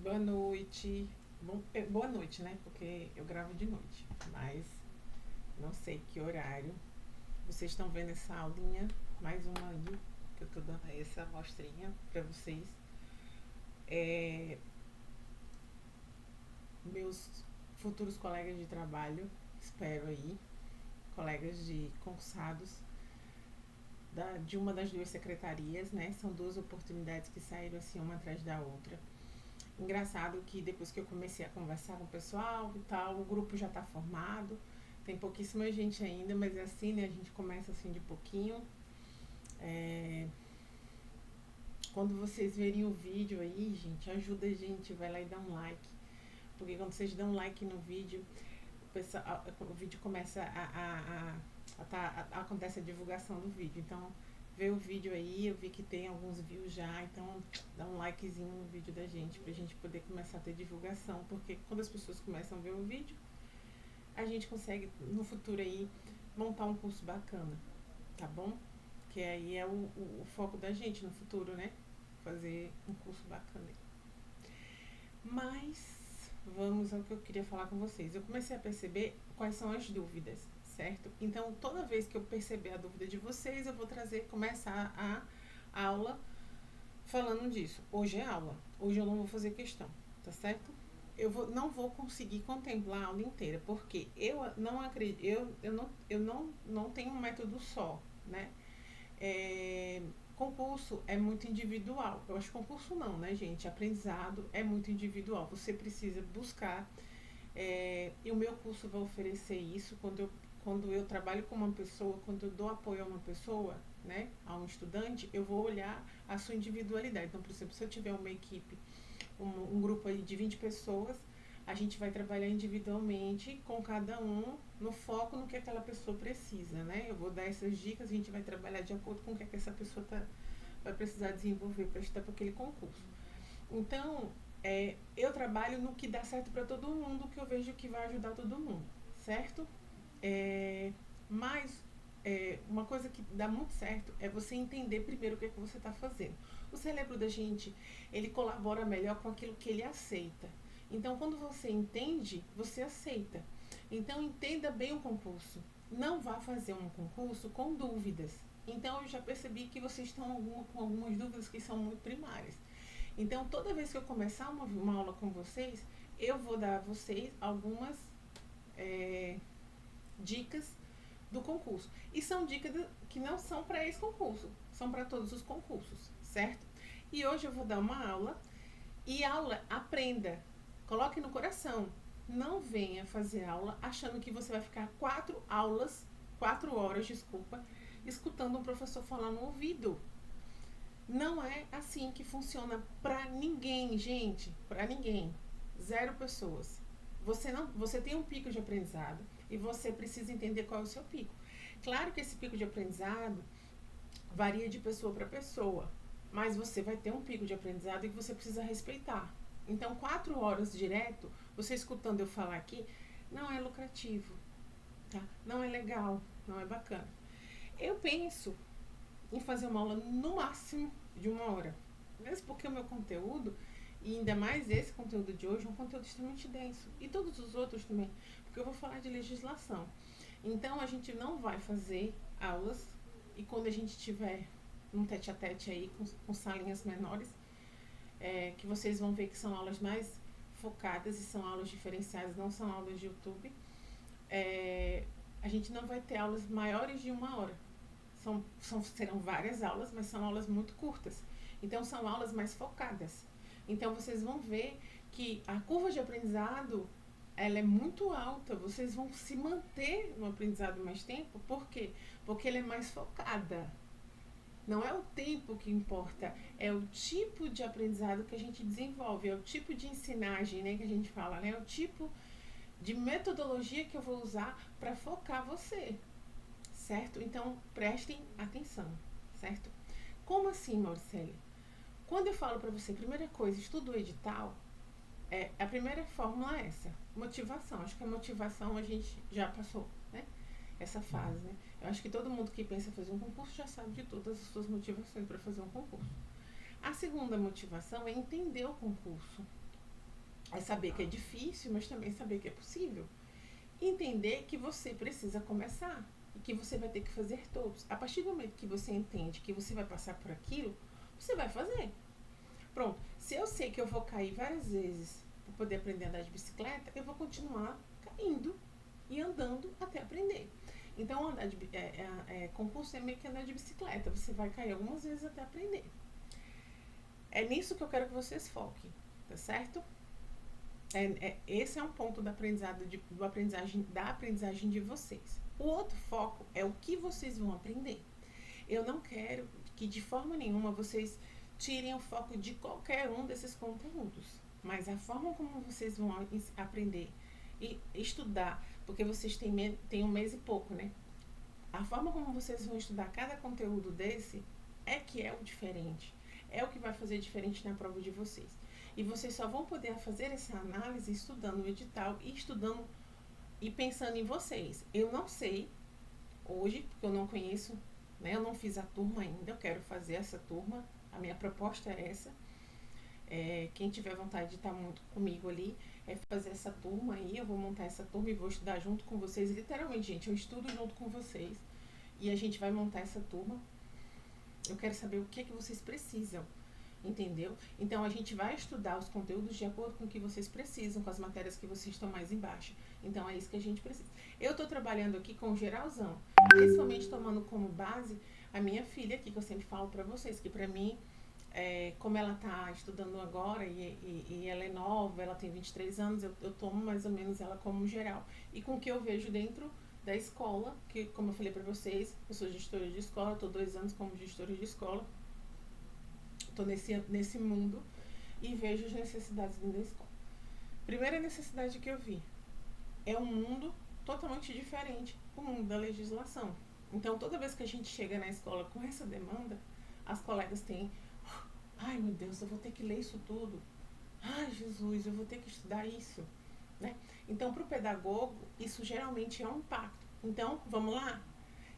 Boa noite. Boa noite, né? Porque eu gravo de noite, mas não sei que horário. Vocês estão vendo essa aulinha, mais uma aí, que eu tô dando essa amostrinha para vocês. É, Meus futuros colegas de trabalho, espero aí, colegas de concursados de uma das duas secretarias, né? São duas oportunidades que saíram assim uma atrás da outra. Engraçado que depois que eu comecei a conversar com o pessoal e tal, o grupo já está formado. Tem pouquíssima gente ainda, mas é assim, né? A gente começa assim de pouquinho. É, Quando vocês verem o vídeo aí, gente, ajuda a gente, vai lá e dá um like. Porque quando vocês dão um like no vídeo, o vídeo começa acontece a divulgação do vídeo. Então, vê o vídeo aí, eu vi que tem alguns views já, então dá um likezinho no vídeo da gente, pra gente poder começar a ter divulgação, porque quando as pessoas começam a ver o vídeo, a gente consegue no futuro aí montar um curso bacana, tá bom? Que aí é o foco da gente no futuro, né? Fazer um curso bacana. Mas vamos ao que eu queria falar com vocês. Eu comecei a perceber quais são as dúvidas, certo? Então, toda vez que eu perceber a dúvida de vocês, eu vou começar a aula falando disso. Hoje é aula, hoje eu não vou fazer questão, tá certo? Não vou conseguir contemplar a aula inteira, porque eu não acredito, eu não tenho um método só, né? É, Concurso é muito individual. Eu acho que concurso não, né, gente? Aprendizado é muito individual. Você precisa buscar. E o meu curso vai oferecer isso quando eu trabalho com uma pessoa, quando eu dou apoio a uma pessoa, né, a um estudante, eu vou olhar a sua individualidade. Então, por exemplo, se eu tiver uma equipe, um grupo aí de 20 pessoas, a gente vai trabalhar individualmente com cada um no foco no que aquela pessoa precisa, né? Eu vou dar essas dicas, a gente vai trabalhar de acordo com o que, essa pessoa vai precisar desenvolver para estudar para aquele concurso. Então, eu trabalho no que dá certo para todo mundo, que eu vejo que vai ajudar todo mundo, certo? Mas uma coisa que dá muito certo é você entender primeiro o que é que você está fazendo. O cérebro da gente, ele colabora melhor com aquilo que ele aceita. Então, quando você entende, você aceita. Então, entenda bem o concurso. Não vá fazer um concurso com dúvidas. Então, eu já percebi que vocês estão com algumas dúvidas que são muito primárias. Então, toda vez que eu começar uma aula com vocês, eu vou dar a vocês algumas é, dicas do concurso. E são dicas que não são para esse concurso, são para todos os concursos, certo? E hoje eu vou dar uma aula, e aula, aprenda, coloque no coração. Não venha fazer aula achando que você vai ficar 4 horas, desculpa, escutando um professor falar no ouvido. Não é assim que funciona pra ninguém, gente, pra ninguém. Zero pessoas. Você tem um pico de aprendizado e você precisa entender qual é o seu pico. Claro que esse pico de aprendizado varia de pessoa para pessoa, mas você vai ter um pico de aprendizado e que você precisa respeitar. Então, 4 horas direto, você escutando eu falar aqui, não é lucrativo, tá? Não é legal, não é bacana. Eu penso em fazer uma aula no máximo de 1 hora. Mesmo porque o meu conteúdo, e ainda mais esse conteúdo de hoje, é um conteúdo extremamente denso. E todos os outros também, porque eu vou falar de legislação. Então a gente não vai fazer aulas, e quando a gente tiver um tete a tete aí com salinhas menores, que vocês vão ver que são aulas mais focadas e são aulas diferenciadas, não são aulas de YouTube, a gente não vai ter aulas maiores de 1 hora. Serão várias aulas, mas são aulas muito curtas. Então, são aulas mais focadas. Então, vocês vão ver que a curva de aprendizado ela é muito alta. Vocês vão se manter no aprendizado mais tempo. Por quê? Porque ela é mais focada. Não é o tempo que importa, é o tipo de aprendizado que a gente desenvolve, é o tipo de ensinagem, né, que a gente fala, né? É o tipo de metodologia que eu vou usar para focar você, certo? Então, prestem atenção, certo? Como assim, Mauricele? Quando eu falo para você, primeira coisa, estuda o edital, a primeira fórmula é essa, motivação. Acho que a motivação a gente já passou, né? Essa fase, né? Eu acho que todo mundo que pensa em fazer um concurso já sabe de todas as suas motivações para fazer um concurso. A segunda motivação é entender o concurso. É saber que é difícil, mas também saber que é possível. Entender que você precisa começar e que você vai ter que fazer todos. A partir do momento que você entende que você vai passar por aquilo, você vai fazer. Pronto. Se eu sei que eu vou cair várias vezes para poder aprender a andar de bicicleta, eu vou continuar caindo e andando até aprender. Então, andar de, concurso é meio que andar de bicicleta. Você vai cair algumas vezes até aprender. É nisso que eu quero que vocês foquem, tá certo? Esse é um ponto da aprendizagem de vocês. O outro foco é o que vocês vão aprender. Eu não quero que de forma nenhuma vocês tirem o foco de qualquer um desses conteúdos, mas a forma como vocês vão aprender e estudar, porque vocês têm um mês e pouco, né? A forma como vocês vão estudar cada conteúdo desse é que é o diferente. É o que vai fazer diferente na prova de vocês. E vocês só vão poder fazer essa análise estudando o edital e estudando e pensando em vocês. Eu não sei hoje, porque eu não conheço, né? Eu não fiz a turma ainda, eu quero fazer essa turma. A minha proposta é essa. Quem tiver vontade de estar muito comigo ali, é fazer essa turma aí. Eu vou montar essa turma e vou estudar junto com vocês. Literalmente, gente, eu estudo junto com vocês. E a gente vai montar essa turma. Eu quero saber o que vocês precisam, entendeu? Então a gente vai estudar os conteúdos de acordo com o que vocês precisam, com as matérias que vocês estão mais embaixo. Então é isso que a gente precisa. Eu estou trabalhando aqui com geralzão, principalmente tomando como base a minha filha aqui, que eu sempre falo para vocês, que para mim, como ela está estudando agora e ela é nova, ela tem 23 anos, eu tomo mais ou menos ela como geral. E com o que eu vejo dentro da escola, que como eu falei para vocês, eu sou gestora de escola, estou 2 anos como gestora de escola, estou nesse mundo e vejo as necessidades dentro da escola. Primeira necessidade que eu vi é um mundo totalmente diferente, o mundo da legislação. Então, toda vez que a gente chega na escola com essa demanda, as colegas têm, ai meu Deus, eu vou ter que ler isso tudo. Ai Jesus, eu vou ter que estudar isso. Né? Então, para o pedagogo, isso geralmente é um impacto. Então, vamos lá?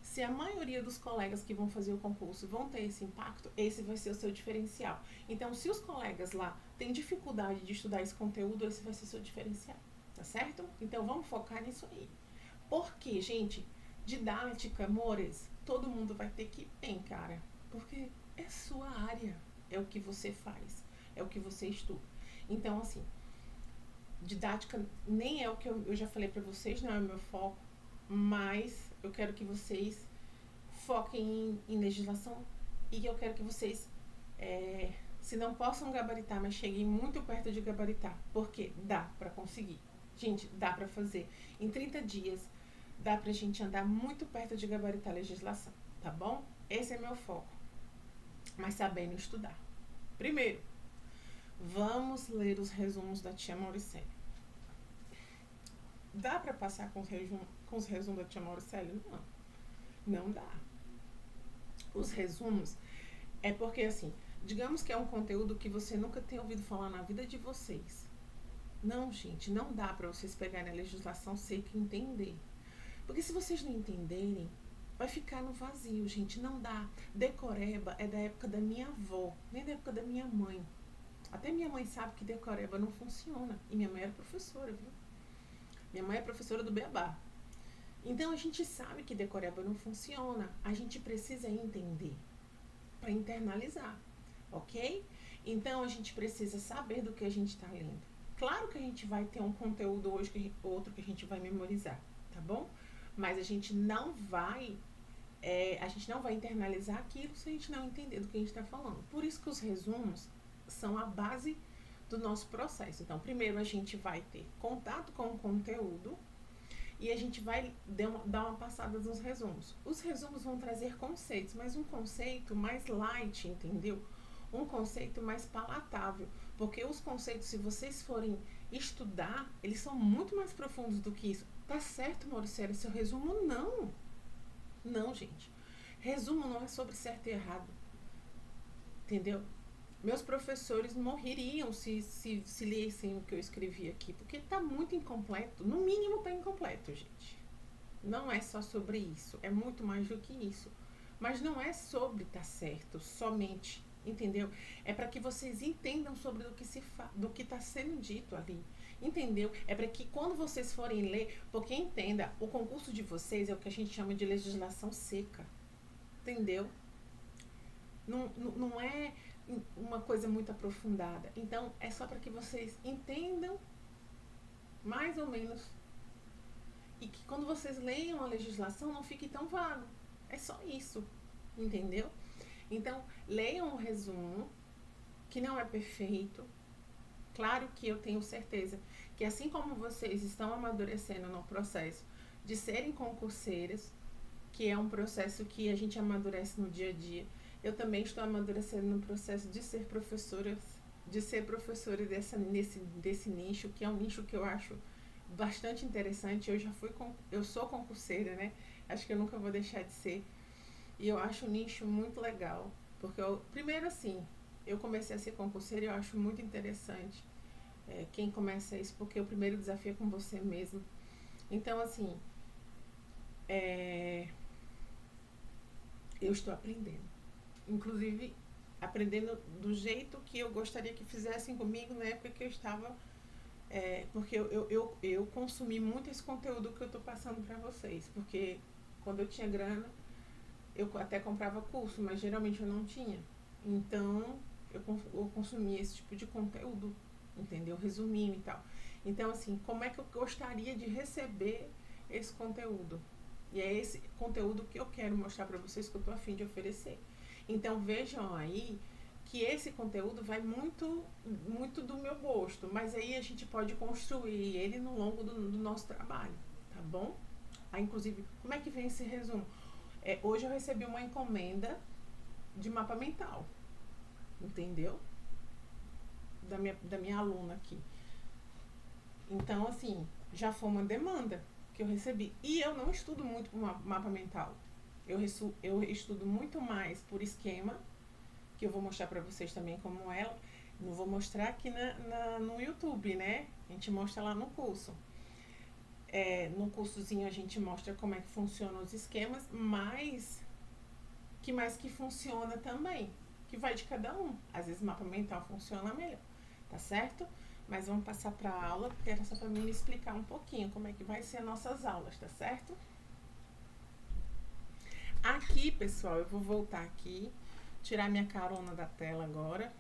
Se a maioria dos colegas que vão fazer o concurso vão ter esse impacto, esse vai ser o seu diferencial. Então, se os colegas lá têm dificuldade de estudar esse conteúdo, esse vai ser o seu diferencial. Tá certo? Então, vamos focar nisso aí. Porque, gente, didática, amores, todo mundo vai ter que ir bem, cara. Porque é sua área. É o que você faz. É o que você estuda. Então, assim, didática nem é o que eu já falei para vocês, não é o meu foco, mas eu quero que vocês foquem em legislação e eu quero que vocês, se não possam gabaritar, mas cheguem muito perto de gabaritar, porque dá para conseguir. Gente, dá para fazer. Em 30 dias, dá pra gente andar muito perto de gabaritar a legislação, tá bom? Esse é meu foco, mas sabendo estudar. Primeiro, vamos ler os resumos da tia Mauricélia. Dá para passar com os resumos da tia Mauricélia? Não, não dá. Os resumos é porque, assim, digamos que é um conteúdo que você nunca tem ouvido falar na vida de vocês. Não, gente, não dá para vocês pegarem a legislação seca e entender. Porque se vocês não entenderem, vai ficar no vazio, gente, não dá. Decoreba é da época da minha avó, nem da época da minha mãe. Até minha mãe sabe que decoreba não funciona. E minha mãe era professora, viu? Minha mãe é professora do Beabá. Então a gente sabe que decoreba não funciona. A gente precisa entender para internalizar, ok? Então a gente precisa saber do que a gente está lendo. Claro que a gente vai ter um conteúdo hoje, outro que a gente vai memorizar, tá bom? Mas a gente não vai internalizar aquilo se a gente não entender do que a gente está falando. Por isso que os resumos são a base do nosso processo. Então, primeiro a gente vai ter contato com o conteúdo e a gente vai dar uma passada nos resumos. Os resumos vão trazer conceitos, mas um conceito mais light, entendeu? Um conceito mais palatável, porque os conceitos, se vocês forem estudar, eles são muito mais profundos do que isso. Tá certo, Mauricélia, seu resumo? Não. Não, gente. Resumo não é sobre certo e errado. Entendeu? Meus professores morreriam se lessem o que eu escrevi aqui, porque está muito incompleto. No mínimo está incompleto, gente. Não é só sobre isso, é muito mais do que isso. Mas não é sobre estar certo somente, entendeu? É para que vocês entendam sobre do que está sendo dito ali, entendeu? É para que quando vocês forem ler, porque entenda, o concurso de vocês é o que a gente chama de legislação seca, entendeu? Não é uma coisa muito aprofundada. Então, é só para que vocês entendam mais ou menos e que quando vocês leiam a legislação não fique tão vago. É só isso, entendeu? Então, leiam o resumo, que não é perfeito. Claro que eu tenho certeza que assim como vocês estão amadurecendo no processo de serem concurseiras, que é um processo que a gente amadurece no dia a dia, eu também estou amadurecendo no processo de ser professora, desse nicho, que é um nicho que eu acho bastante interessante. Eu sou concurseira, né? Acho que eu nunca vou deixar de ser. E eu acho o nicho muito legal, porque primeiro assim, eu comecei a ser concurseira e eu acho muito interessante quem começa isso, porque o primeiro desafio é com você mesmo. Então, assim, eu estou aprendendo. Inclusive, aprendendo do jeito que eu gostaria que fizessem comigo na época que eu estava. Porque eu consumi muito esse conteúdo que eu estou passando para vocês. Porque quando eu tinha grana, eu até comprava curso, mas geralmente eu não tinha. Então, eu consumia esse tipo de conteúdo, entendeu? Resuminho e tal. Então, assim, como é que eu gostaria de receber esse conteúdo? E é esse conteúdo que eu quero mostrar para vocês, que eu estou a fim de oferecer. Então, vejam aí que esse conteúdo vai muito, muito do meu gosto, mas aí a gente pode construir ele no longo do nosso trabalho, tá bom? Aí, inclusive, como é que vem esse resumo? Hoje eu recebi uma encomenda de mapa mental, entendeu? Da minha aluna aqui. Então, assim, já foi uma demanda que eu recebi. E eu não estudo muito por mapa mental. Eu estudo muito mais por esquema, que eu vou mostrar pra vocês também como ela. Não vou mostrar aqui no YouTube, né? A gente mostra lá no curso. No cursozinho a gente mostra como é que funcionam os esquemas, mas que funciona também, que vai de cada um. Às vezes mapa mental funciona melhor, tá certo? Mas vamos passar para a aula, porque era só para mim explicar um pouquinho como é que vai ser as nossas aulas, tá certo? Aqui, pessoal, eu vou voltar aqui, tirar minha carona da tela agora.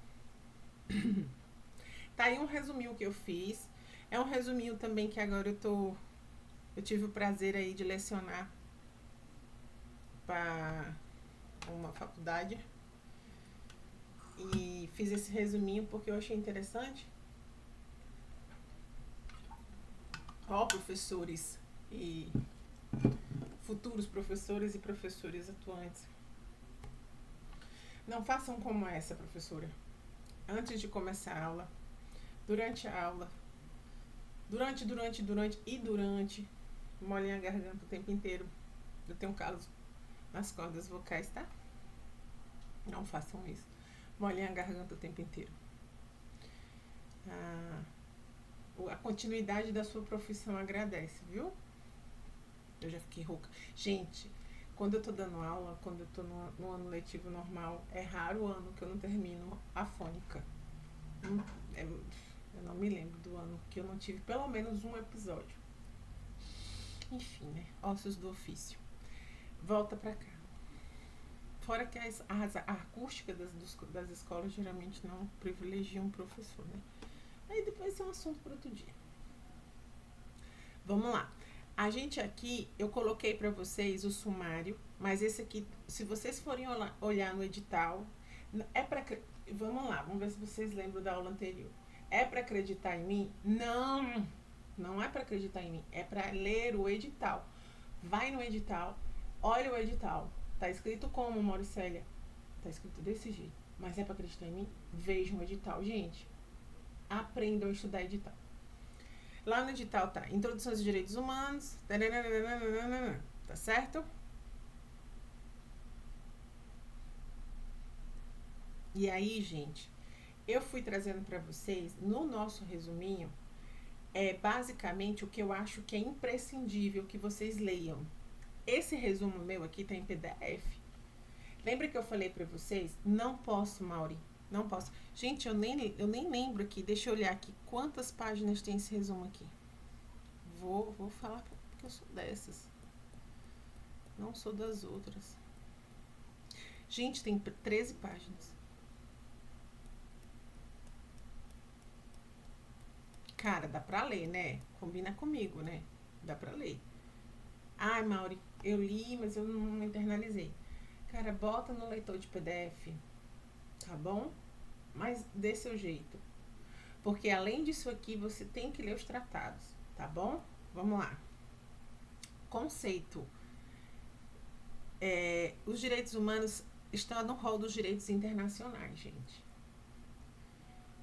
Tá aí um resuminho que eu fiz. É um resuminho também que agora eu tive o prazer aí de lecionar para uma faculdade. E fiz esse resuminho porque eu achei interessante. Ó, professores e futuros professores e professores atuantes. Não façam como essa, professora. Antes de começar a aula, durante a aula, durante, molhem a garganta o tempo inteiro. Eu tenho calos nas cordas vocais, tá? Não façam isso. Molhem a garganta o tempo inteiro. A continuidade da sua profissão agradece, viu? Eu já fiquei rouca. Gente, quando eu tô dando aula, quando eu tô no ano letivo normal, é raro o ano que eu não termino afônica. Eu não me lembro do ano que eu não tive pelo menos um episódio. Enfim, né? Ossos do ofício. Volta pra cá. Fora que a acústica das escolas geralmente não privilegiam o professor, né? Aí depois é um assunto para outro dia. Vamos lá. A gente aqui, eu coloquei para vocês o sumário, mas esse aqui, se vocês forem olhar no edital, é para... Vamos lá, vamos ver se vocês lembram da aula anterior. É para acreditar em mim? Não, não é para acreditar em mim, é para ler o edital. Vai no edital, olha o edital. Tá escrito como, Mauricélia? Tá escrito desse jeito. Mas é para acreditar em mim? Vejam o edital, gente. Aprendam a estudar edital. Lá no edital tá Introdução aos Direitos Humanos, tá certo? E aí, gente, eu fui trazendo para vocês, no nosso resuminho, basicamente o que eu acho que é imprescindível que vocês leiam. Esse resumo meu aqui tá em PDF. Lembra que eu falei pra vocês? Não posso, Mauri. Não posso. Gente, eu nem lembro aqui. Deixa eu olhar aqui. Quantas páginas tem esse resumo aqui? Vou falar porque eu sou dessas. Não sou das outras. Gente, tem 13 páginas. Cara, dá pra ler, né? Combina comigo, né? Dá pra ler. Ai, Mauri, eu li, mas eu não internalizei. Cara, bota no leitor de PDF, tá bom? Mas dê seu jeito. Porque além disso aqui, você tem que ler os tratados, tá bom? Vamos lá. Conceito. Os direitos humanos estão no rol dos direitos internacionais, gente.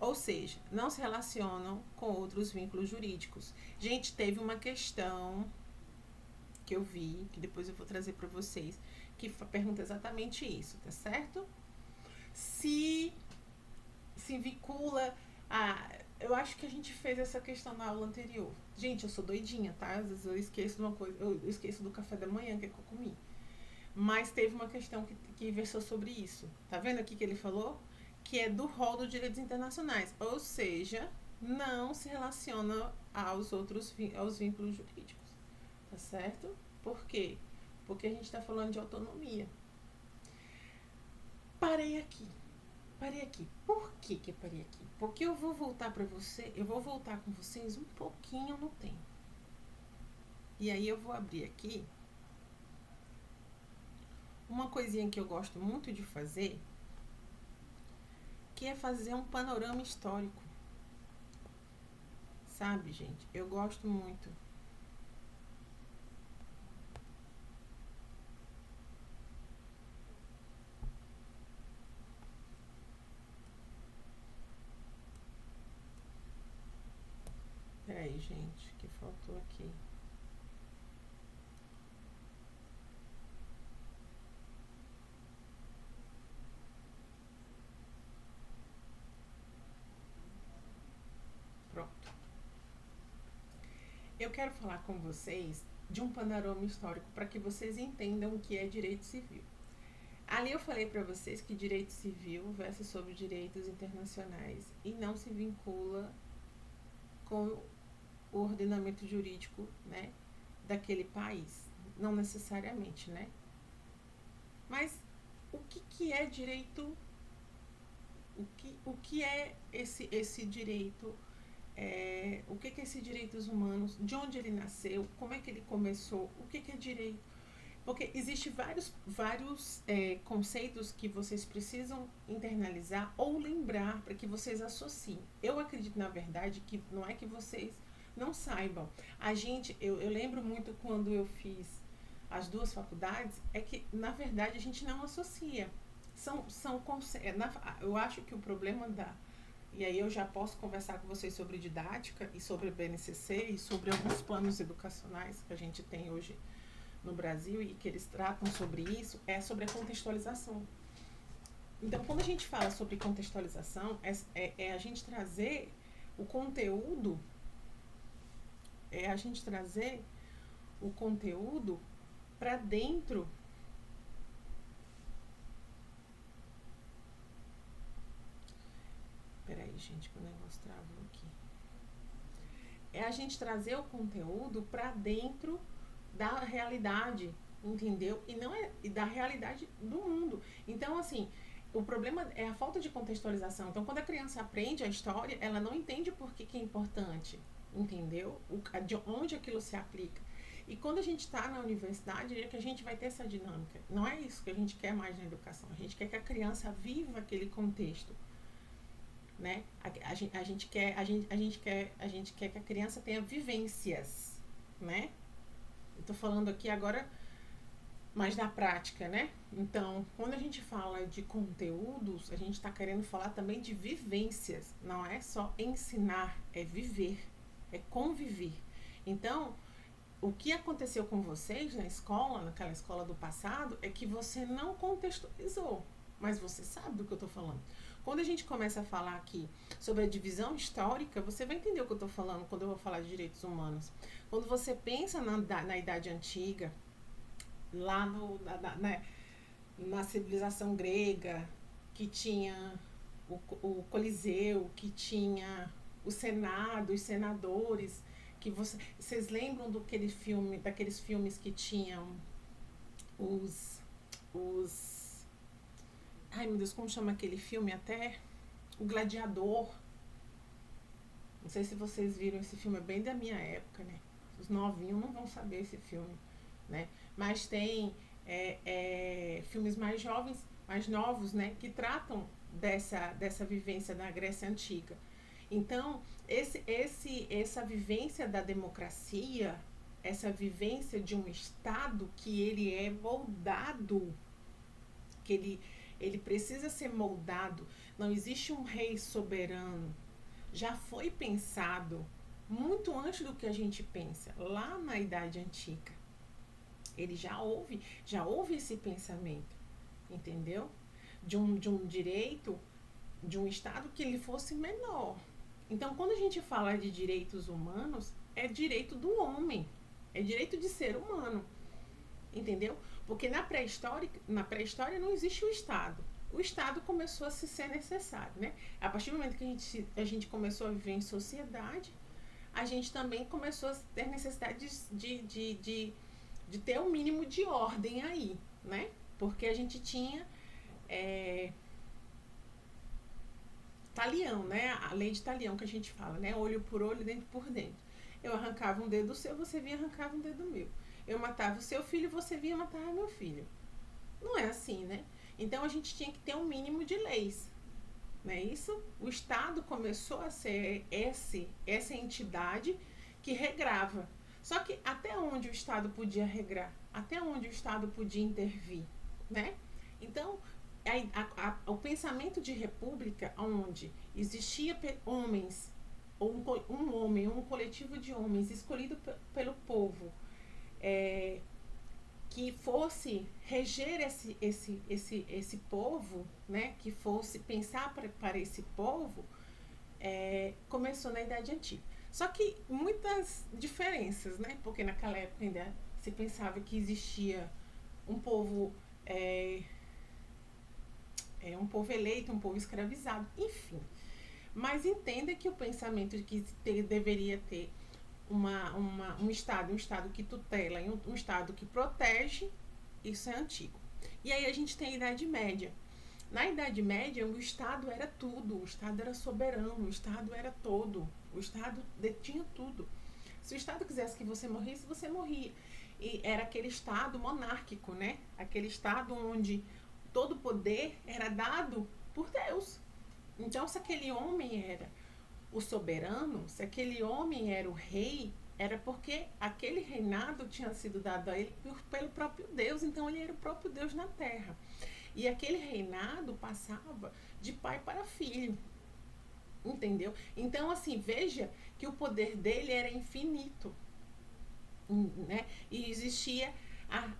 Ou seja, não se relacionam com outros vínculos jurídicos. Gente, teve uma questão que eu vi, que depois eu vou trazer para vocês, que pergunta exatamente isso, tá certo? Se vincula a. Eu acho que a gente fez essa questão na aula anterior. Gente, eu sou doidinha, tá? Às vezes eu esqueço de uma coisa, eu esqueço do café da manhã que eu comi. Mas teve uma questão que versou sobre isso. Tá vendo aqui que ele falou? Que é do rol dos direitos internacionais. Ou seja, não se relaciona aos vínculos jurídicos. Tá certo? Por quê? Porque a gente está falando de autonomia. Parei aqui. Parei aqui. Por que eu parei aqui? Porque eu vou voltar para você, eu vou voltar com vocês um pouquinho no tempo. E aí eu vou abrir aqui uma coisinha que eu gosto muito de fazer, que é fazer um panorama histórico. Sabe, gente? Eu gosto muito. Peraí, gente, que faltou aqui. Pronto. Eu quero falar com vocês de um panorama histórico para que vocês entendam o que é direito civil. Ali eu falei para vocês que direito civil versa sobre direitos internacionais e não se vincula com o ordenamento jurídico, né, daquele país, não necessariamente, né? Mas o que é direito? O que é esse direito? O que é esse direitos humanos? De onde ele nasceu? Como é que ele começou? O que é direito? Porque existem vários conceitos que vocês precisam internalizar ou lembrar para que vocês associem. Eu acredito, na verdade, que não é que vocês não saibam. Eu lembro muito quando eu fiz as duas faculdades, é que, na verdade, a gente não associa. São conceitos. Eu acho que o problema e aí eu já posso conversar com vocês sobre didática e sobre BNCC e sobre alguns planos educacionais que a gente tem hoje no Brasil e que eles tratam sobre isso, é sobre a contextualização. Então, quando a gente fala sobre contextualização, é a gente trazer o conteúdo, é a gente trazer o conteúdo para dentro. Peraí, gente, que o negócio travou aqui. É a gente trazer o conteúdo para dentro da realidade, entendeu? E não é da realidade do mundo. Então, assim, o problema é a falta de contextualização. Então, quando a criança aprende a história, ela não entende por que é importante, entendeu? De onde aquilo se aplica. E quando a gente está na universidade, é que a gente vai ter essa dinâmica. Não é isso que a gente quer mais na educação. A gente quer que a criança viva aquele contexto, né? A gente quer que a criança tenha vivências, né? Eu tô falando aqui agora mais da prática, né? Então, quando a gente fala de conteúdos, a gente está querendo falar também de vivências. Não é só ensinar, é viver, é conviver. Então, o que aconteceu com vocês na escola, naquela escola do passado, é que você não contextualizou. Mas você sabe do que eu estou falando. Quando a gente começa a falar aqui sobre a divisão histórica, você vai entender o que eu estou falando quando eu vou falar de direitos humanos. Quando você pensa na Idade Antiga, lá na civilização grega, que tinha o Coliseu, que tinha o Senado, os senadores, que vocês lembram daqueles filmes que tinham os os ai meu Deus, como chama aquele filme até? O Gladiador. Não sei se vocês viram esse filme, é bem da minha época, né? Os novinhos não vão saber esse filme, né? Mas tem filmes mais jovens, mais novos, né? Que tratam dessa vivência da Grécia Antiga. Então, essa vivência da democracia, essa vivência de um Estado que ele é moldado, que ele precisa ser moldado. Não existe um rei soberano. Já foi pensado muito antes do que a gente pensa, lá na Idade Antiga. Ele já houve esse pensamento, entendeu? De um direito, de um Estado que ele fosse menor. Então, quando a gente fala de direitos humanos, é direito do homem, é direito de ser humano, entendeu? Porque na pré-história não existe o Estado. O Estado começou a se ser necessário, né? A partir do momento que a gente começou a viver em sociedade, a gente também começou a ter necessidade de ter um mínimo de ordem aí, né? Porque a gente tinha talião, né? A lei de talião que a gente fala, né? Olho por olho, dente por dente. Eu arrancava um dedo seu, você vinha arrancava um dedo meu. Eu matava o seu filho, você vinha matar meu filho. Não é assim, né? Então a gente tinha que ter um mínimo de leis, não é isso? O Estado começou a ser essa entidade que regrava. Só que até onde o Estado podia regrar? Até onde o Estado podia intervir, né? Então, o pensamento de república, onde existia homens, ou um homem, um coletivo de homens escolhido pelo povo, é, que fosse reger esse povo, né, que fosse pensar para esse povo, começou na Idade Antiga. Só que muitas diferenças, né, porque naquela época ainda se pensava que existia um povo, um povo eleito, um povo escravizado, enfim. Mas entenda que o pensamento de que deveria ter um Estado que tutela e um Estado que protege, isso é antigo. E aí a gente tem a Idade Média. Na Idade Média, o Estado era tudo, o Estado era soberano, o Estado era todo, o Estado detinha tudo. Se o Estado quisesse que você morresse, você morria. E era aquele Estado monárquico, né? Aquele Estado onde todo o poder era dado por Deus. Então, se aquele homem era o soberano, se aquele homem era o rei, era porque aquele reinado tinha sido dado a ele pelo próprio Deus, então ele era o próprio Deus na terra. E aquele reinado passava de pai para filho, entendeu? Então, assim, veja que o poder dele era infinito, né? E existia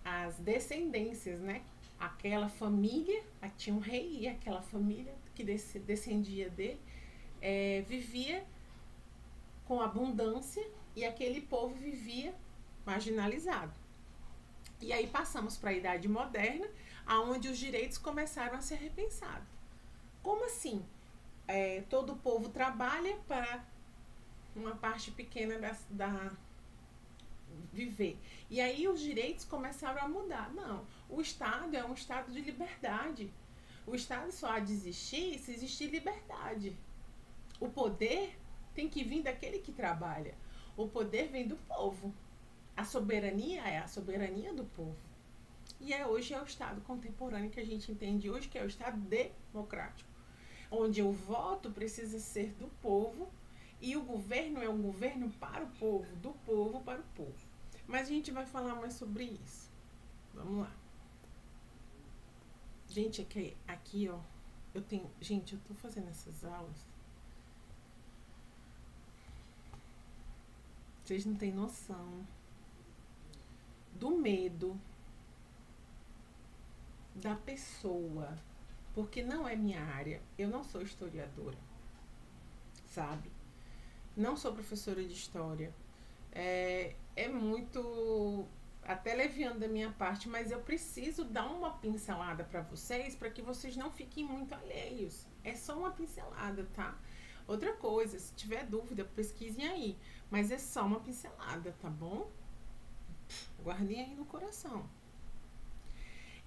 as descendências, né? Aquela família, tinha um rei e aquela família que descendia dele, vivia com abundância e aquele povo vivia marginalizado. E aí passamos para a Idade Moderna, aonde os direitos começaram a ser repensados. Como assim? Todo o povo trabalha para uma parte pequena da viver. E aí os direitos começaram a mudar. Não, o Estado é um Estado de liberdade. O Estado só há de existir se existir liberdade. O poder tem que vir daquele que trabalha. O poder vem do povo. A soberania é a soberania do povo. E hoje é o Estado contemporâneo que a gente entende hoje, que é o Estado democrático, onde o voto precisa ser do povo e o governo é um governo para o povo, do povo para o povo. Mas a gente vai falar mais sobre isso. Vamos lá. Gente, aqui ó, eu tô fazendo essas aulas. Vocês não têm noção do medo da pessoa, porque não é minha área. Eu não sou historiadora, sabe? Não sou professora de história. É muito até leviando da minha parte, mas eu preciso dar uma pincelada para vocês, para que vocês não fiquem muito alheios. É só uma pincelada, tá? Outra coisa, se tiver dúvida, pesquisem aí, mas é só uma pincelada, tá bom? Guardem aí no coração.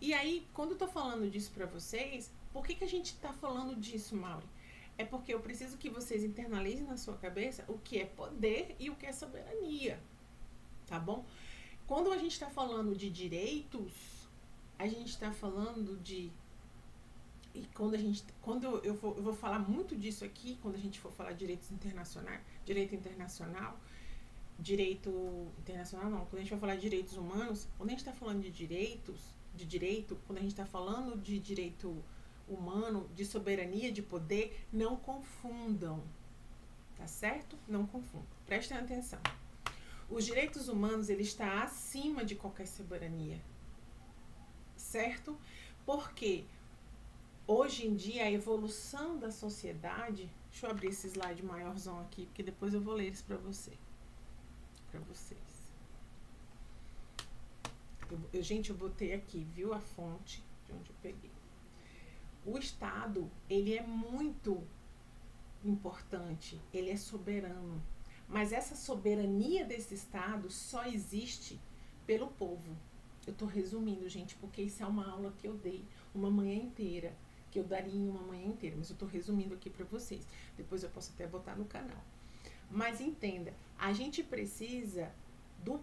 E aí, quando eu tô falando disso para vocês, por que a gente tá falando disso, Mauri? É porque eu preciso que vocês internalizem na sua cabeça o que é poder e o que é soberania, tá bom? Quando a gente está falando de direitos, a gente está falando de... E quando eu vou falar muito disso aqui, quando a gente for falar de direitos internacionais, direito internacional, não, quando a gente vai falar de direitos humanos, quando a gente está falando de direito, quando a gente está falando de direito humano, de soberania, de poder, não confundam, tá certo? Não confundam, prestem atenção. Os direitos humanos, ele está acima de qualquer soberania, certo? Porque hoje em dia a evolução da sociedade, deixa eu abrir esse slide maiorzão aqui, porque depois eu vou ler isso para vocês. Gente, eu botei aqui, viu a fonte de onde eu peguei. O Estado, ele é muito importante, ele é soberano. Mas essa soberania desse Estado só existe pelo povo. Eu estou resumindo, gente, porque isso é uma aula que eu dei uma manhã inteira, que eu daria em uma manhã inteira, mas eu estou resumindo aqui para vocês. Depois eu posso até botar no canal. Mas entenda, a gente precisa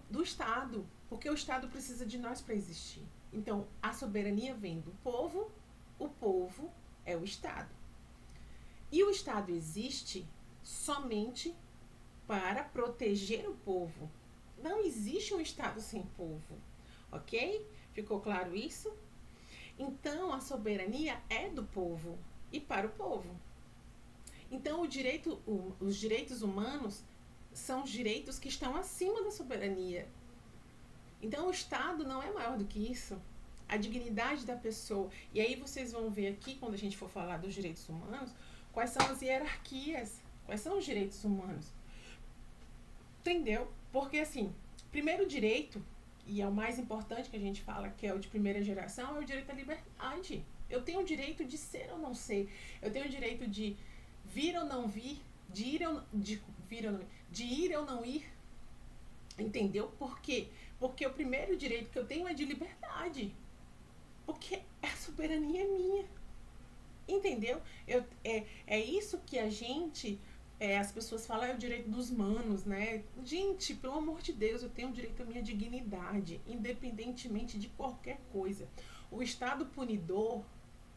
do Estado, porque o Estado precisa de nós para existir. Então, a soberania vem do povo, o povo é o Estado. E o Estado existe somente para proteger o povo. Não existe um Estado sem povo, ok? Ficou claro isso? Então, a soberania é do povo e para o povo. Então, os direitos humanos são os direitos que estão acima da soberania. Então, o Estado não é maior do que isso. A dignidade da pessoa. E aí vocês vão ver aqui, quando a gente for falar dos direitos humanos, quais são as hierarquias, quais são os direitos humanos. Entendeu? Porque, assim, primeiro direito, e é o mais importante que a gente fala, que é o de primeira geração, é o direito à liberdade. Eu tenho o direito de ser ou não ser. Eu tenho o direito de vir ou não vir, de ir ou não ir. Entendeu? Por quê? Porque o primeiro direito que eu tenho é de liberdade. Porque a soberania é minha. Entendeu? É isso que a gente... as pessoas falam, é o direito dos manos, né? Gente, pelo amor de Deus, eu tenho o direito à minha dignidade, independentemente de qualquer coisa. O Estado punidor,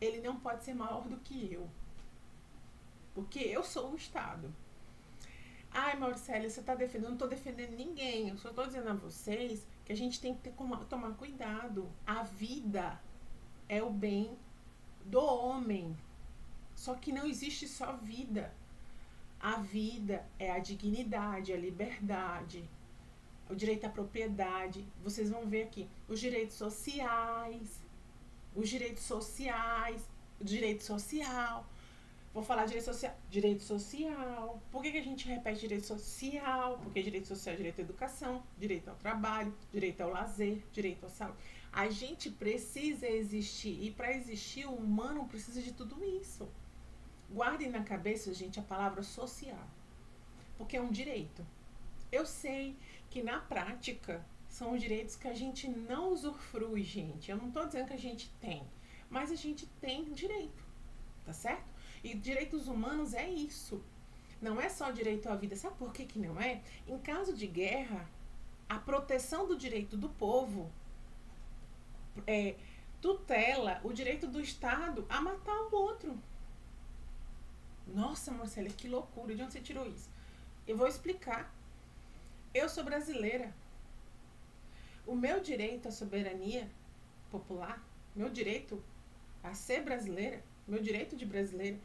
ele não pode ser maior do que eu. Porque eu sou o Estado. Ai, Mauricélia, você está defendendo? Eu não estou defendendo ninguém. Eu só estou dizendo a vocês que a gente tem que tomar cuidado. A vida é o bem do homem. Só que não existe só vida. A vida é a dignidade, a liberdade, o direito à propriedade. Vocês vão ver aqui os direitos sociais, o direito social. Vou falar direito social. Por que a gente repete direito social? Porque direito social é direito à educação, direito ao trabalho, direito ao lazer, direito à saúde. A gente precisa existir, e para existir o humano precisa de tudo isso. Guardem na cabeça, gente, a palavra social, porque é um direito. Eu sei que na prática são os direitos que a gente não usufrui, gente. Eu não estou dizendo que a gente tem, mas a gente tem direito, tá certo? E direitos humanos é isso. Não é só direito à vida. Sabe por que não é? Em caso de guerra, a proteção do direito do povo tutela o direito do Estado a matar o outro. Nossa, Marcela, que loucura. De onde você tirou isso? Eu vou explicar. Eu sou brasileira. O meu direito à soberania popular, meu direito a ser brasileira, meu direito de brasileira,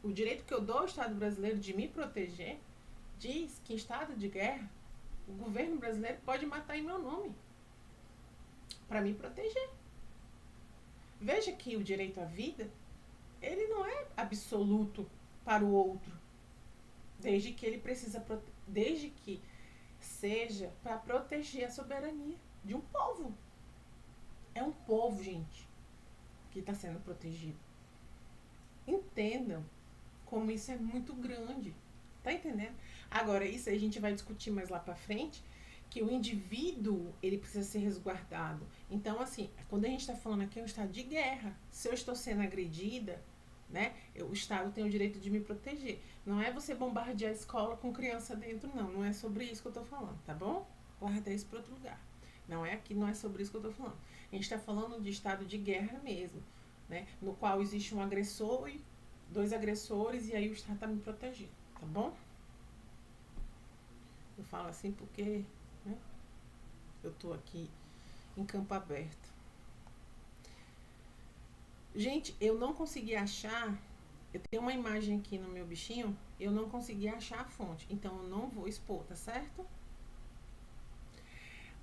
o direito que eu dou ao Estado brasileiro de me proteger, diz que em estado de guerra, o governo brasileiro pode matar em meu nome para me proteger. Veja que o direito à vida, ele não é absoluto para o outro, desde que seja para proteger a soberania. de um povo. É um povo, gente, que está sendo protegido. Entendam como isso é muito grande. Tá entendendo? Agora, isso a gente vai discutir mais lá pra frente, que o indivíduo, ele precisa ser resguardado. Então, assim, quando a gente está falando aqui é um estado de guerra. Se eu estou sendo agredida, né, o Estado tem o direito de me proteger. Não é você bombardear a escola com criança dentro, não. Não é sobre isso que eu estou falando, tá bom? Guarda isso para outro lugar. Não é aqui, não é sobre isso que eu estou falando. A gente está falando de estado de guerra mesmo, né, no qual existe um agressor e dois agressores e aí o Estado está me protegendo, tá bom? Eu falo assim porque, né, eu estou aqui em campo aberto. Gente, eu não consegui achar. Eu tenho uma imagem aqui no meu bichinho. Eu não consegui achar a fonte. Então eu não vou expor, tá certo?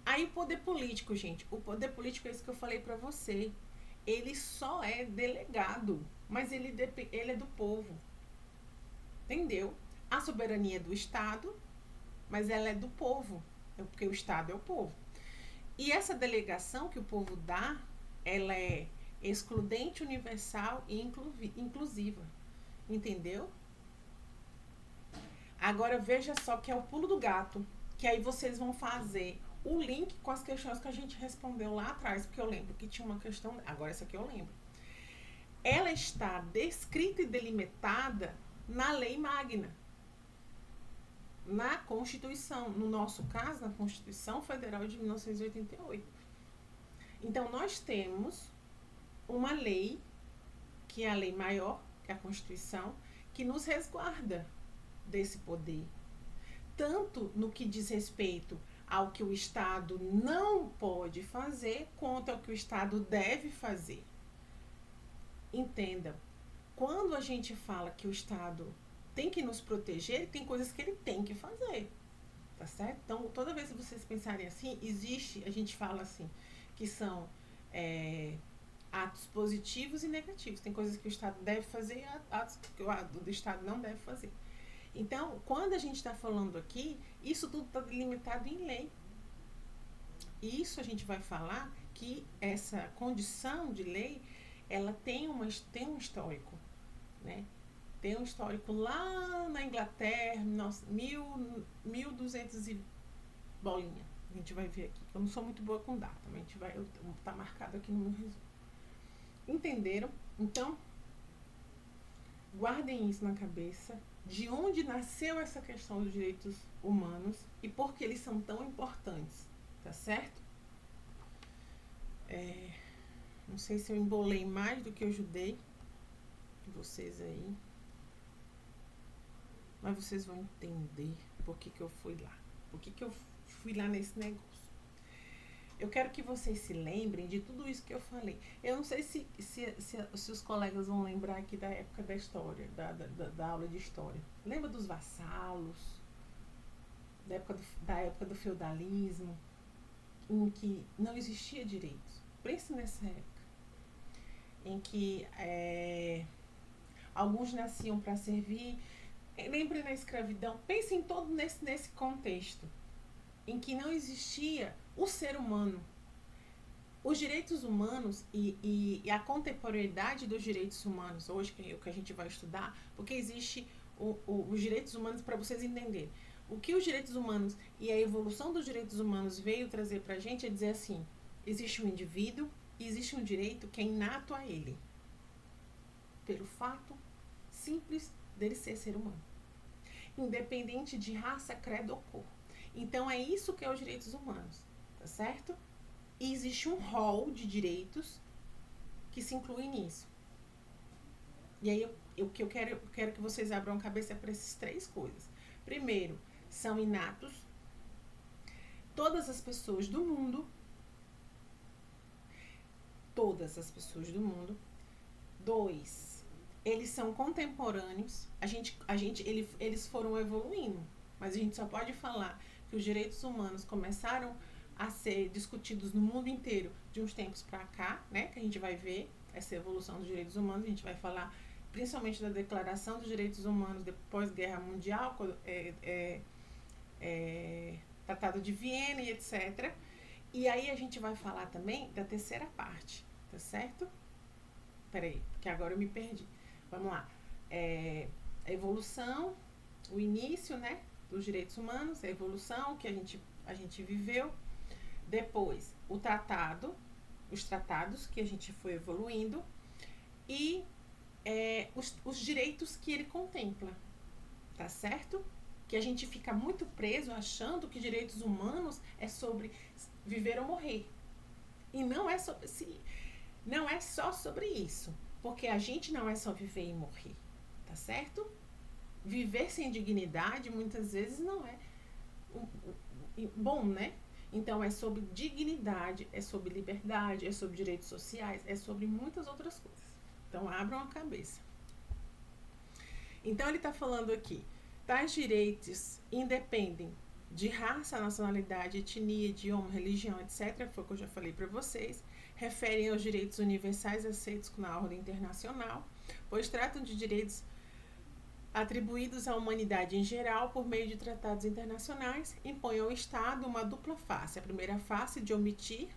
Aí o poder político, gente. O poder político é isso que eu falei pra você. Ele só é delegado. Mas ele é do povo. Entendeu? A soberania é do Estado. Mas ela é do povo. Porque o Estado é o povo. E essa delegação que o povo dá, ela é excludente, universal e inclusiva. Entendeu? Agora veja só que é o pulo do gato, que aí vocês vão fazer o link com as questões que a gente respondeu lá atrás, porque eu lembro que tinha uma questão, agora essa aqui eu lembro. Ela está descrita e delimitada na Lei Magna, na Constituição, no nosso caso, na Constituição Federal de 1988. Então nós temos uma lei, que é a lei maior, que é a Constituição, que nos resguarda desse poder. Tanto no que diz respeito ao que o Estado não pode fazer, quanto ao que o Estado deve fazer. Entenda, quando a gente fala que o Estado tem que nos proteger, tem coisas que ele tem que fazer, tá certo? Então, toda vez que vocês pensarem assim, existe, a gente fala assim, que são atos positivos e negativos. Tem coisas que o Estado deve fazer e atos que o Estado não deve fazer. Então, quando a gente está falando aqui, isso tudo está delimitado em lei. E isso a gente vai falar que essa condição de lei, ela tem um histórico, né? Tem um histórico lá na Inglaterra, 1200 e bolinha. A gente vai ver aqui. Eu não sou muito boa com data, mas a gente vai, tá marcado aqui no meu resumo. Entenderam? Então, guardem isso na cabeça. De onde nasceu essa questão dos direitos humanos e por que eles são tão importantes, tá certo? Não sei se eu embolei mais do que eu ajudei vocês aí, mas vocês vão entender por que eu fui lá, por que eu fui lá nesse negócio. Eu quero que vocês se lembrem de tudo isso que eu falei. Eu não sei se os colegas vão lembrar aqui da época da história, da aula de história. Lembra dos vassalos? Da época do feudalismo, em que não existia direitos. Pense nessa época, em que alguns nasciam para servir. Lembre na escravidão. Pense em todo nesse contexto, em que não existia o ser humano. Os direitos humanos e a contemporaneidade dos direitos humanos, hoje que é o que a gente vai estudar, porque existe os direitos humanos, para vocês entenderem. O que os direitos humanos e a evolução dos direitos humanos veio trazer para a gente é dizer assim, existe um indivíduo e existe um direito que é inato a ele, pelo fato simples dele ser humano, independente de raça, credo ou cor. Então é isso que é os direitos humanos, tá certo? E existe um rol de direitos que se inclui nisso. E aí eu quero que vocês abram a cabeça para essas três coisas. Primeiro, são inatos. Todas as pessoas do mundo, Dois, eles são contemporâneos. Eles foram evoluindo, mas a gente só pode falar que os direitos humanos começaram a ser discutidos no mundo inteiro de uns tempos para cá, né? Que a gente vai ver essa evolução dos direitos humanos. A gente vai falar principalmente da Declaração dos Direitos Humanos depois da Guerra Mundial, Tratado de Viena e etc. E aí a gente vai falar também da terceira parte, tá certo? Peraí, que agora eu me perdi. Vamos lá. A evolução, o início, né, dos direitos humanos, a evolução que a gente viveu. Depois, os tratados que a gente foi evoluindo e os direitos que ele contempla, tá certo? Que a gente fica muito preso achando que direitos humanos é sobre viver ou morrer. E não é só sobre isso, porque a gente não é só viver e morrer, tá certo? Viver sem dignidade muitas vezes não é bom, né? Então é sobre dignidade, é sobre liberdade, é sobre direitos sociais, é sobre muitas outras coisas. Então abram a cabeça. Então ele está falando aqui, tais direitos independem de raça, nacionalidade, etnia, idioma, religião, etc., foi o que eu já falei para vocês, referem aos direitos universais aceitos na ordem internacional, pois tratam de direitos atribuídos à humanidade em geral por meio de tratados internacionais, impõem ao Estado uma dupla face. A primeira face de omitir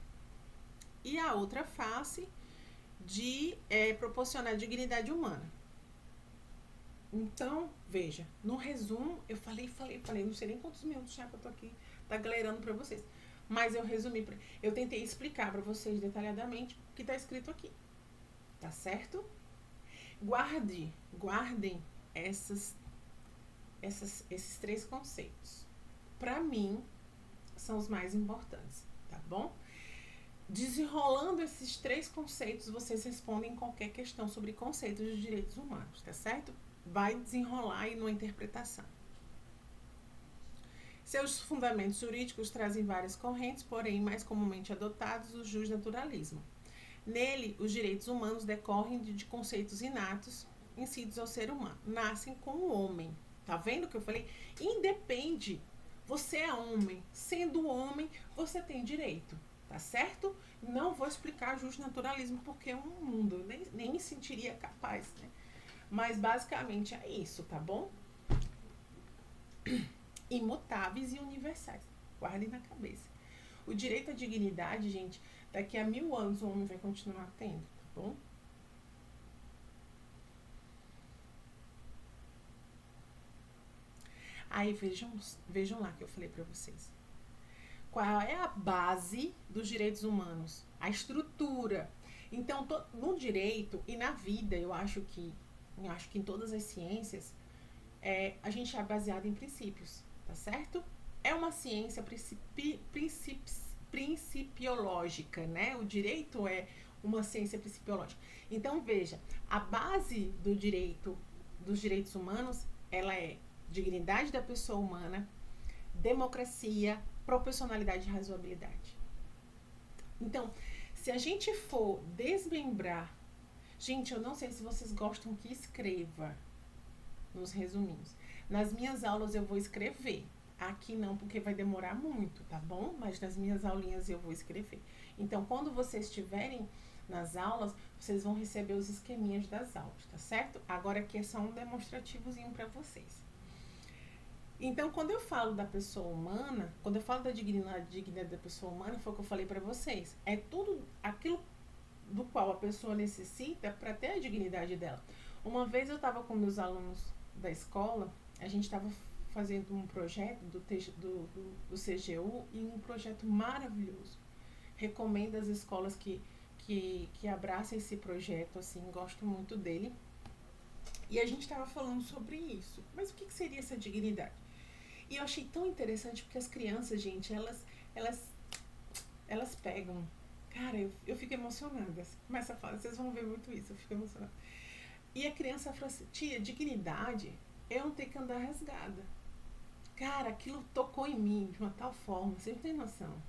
e a outra face de proporcionar dignidade humana. Então, veja, no resumo, eu falei, não sei nem quantos minutos já que eu tô aqui galerando para vocês. Mas eu resumi, eu tentei explicar para vocês detalhadamente o que está escrito aqui. Tá certo? Guardem esses três conceitos. Para mim, são os mais importantes, tá bom? Desenrolando esses três conceitos, vocês respondem qualquer questão sobre conceitos de direitos humanos, tá certo? Vai desenrolar aí numa interpretação. Seus fundamentos jurídicos trazem várias correntes, porém mais comumente adotados o justnaturalismo. Nele, os direitos humanos decorrem de conceitos inatos, inseridos ao ser humano. Nascem com o homem. Tá vendo o que eu falei? Independe. Você é homem. Sendo homem, você tem direito. Tá certo? Não vou explicar justnaturalismo porque é um mundo. Nem me sentiria capaz, né? Mas basicamente é isso, tá bom? Imutáveis e universais. Guardem na cabeça. O direito à dignidade, gente, daqui a 1000 anos o homem vai continuar tendo, tá bom? Aí vejam lá que eu falei para vocês. Qual é a base dos direitos humanos? A estrutura. Então, no direito e na vida, eu acho que em todas as ciências, a gente é baseado em princípios, tá certo? É uma ciência principiológica, né? O direito é uma ciência principiológica. Então, veja, a base dos direitos humanos, ela é dignidade da pessoa humana, democracia, proporcionalidade e razoabilidade. Então, se a gente for desmembrar, gente, eu não sei se vocês gostam que escreva nos resuminhos. Nas minhas aulas eu vou escrever. Aqui não, porque vai demorar muito, tá bom? Mas nas minhas aulinhas eu vou escrever. Então, quando vocês estiverem nas aulas, vocês vão receber os esqueminhas das aulas, tá certo? Agora aqui é só um demonstrativozinho para vocês. Então, quando eu falo da pessoa humana, quando eu falo da dignidade da pessoa humana, foi o que eu falei para vocês. É tudo aquilo do qual a pessoa necessita para ter a dignidade dela. Uma vez eu estava com meus alunos da escola, a gente estava fazendo um projeto do CGU e um projeto maravilhoso. Recomendo as escolas que abracem esse projeto, assim, gosto muito dele. E a gente estava falando sobre isso. Mas o que seria essa dignidade? E eu achei tão interessante porque as crianças, gente, elas pegam. Cara, eu fico emocionada. Começa a falar, vocês vão ver muito isso, eu fico emocionada. E a criança fala assim, tia, dignidade é eu não ter que andar rasgada. Cara, aquilo tocou em mim de uma tal forma, você não tem noção.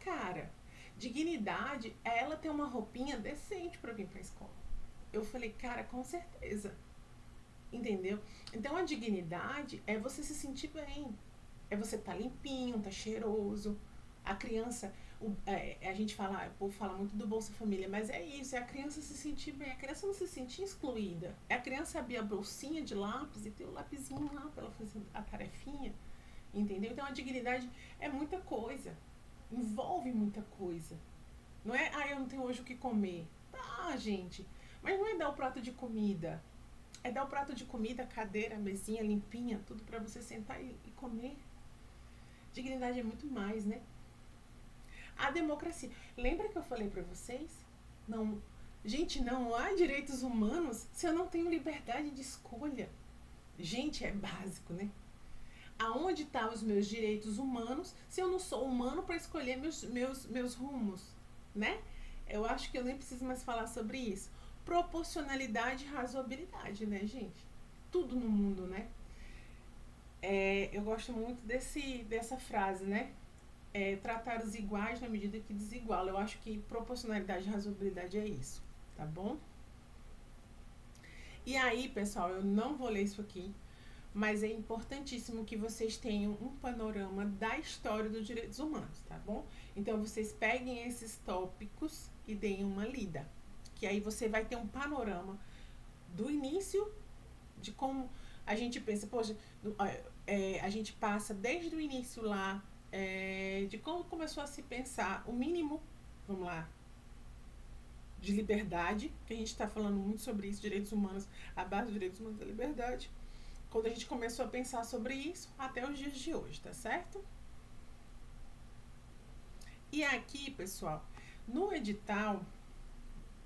Cara, dignidade é ela ter uma roupinha decente pra vir pra escola. Eu falei, cara, com certeza. Entendeu? Então a dignidade é você se sentir bem. É você estar limpinho, tá cheiroso. A criança, a gente fala, o povo fala muito do Bolsa Família, mas é isso, é a criança se sentir bem, a criança não se sentir excluída. É a criança abrir a bolsinha de lápis e ter o lapisinho lá para ela fazer a tarefinha, entendeu? Então a dignidade é muita coisa, envolve muita coisa. Não é, eu não tenho hoje o que comer. Tá, gente. Mas não é dar o prato de comida. É dar o prato de comida, a cadeira, a mesinha limpinha, tudo para você sentar e comer. Dignidade é muito mais, né? A democracia. Lembra que eu falei para vocês? Não, gente, não há direitos humanos se eu não tenho liberdade de escolha. Gente, é básico, né? Aonde estão os meus direitos humanos se eu não sou humano para escolher meus rumos, né? Eu acho que eu nem preciso mais falar sobre isso. Proporcionalidade e razoabilidade, né, gente? Tudo no mundo, né? Eu gosto muito dessa frase, né? Tratar os iguais na medida que desiguala. Eu acho que proporcionalidade e razoabilidade é isso, tá bom? E aí, pessoal, eu não vou ler isso aqui, mas é importantíssimo que vocês tenham um panorama da história dos direitos humanos, tá bom? Então, vocês peguem esses tópicos e deem uma lida, que aí você vai ter um panorama do início, de como a gente pensa, poxa, a gente passa desde o início lá, de como começou a se pensar o mínimo, vamos lá, de liberdade, que a gente está falando muito sobre isso, direitos humanos, a base dos direitos humanos da liberdade, quando a gente começou a pensar sobre isso, até os dias de hoje, tá certo? E aqui, pessoal, no edital,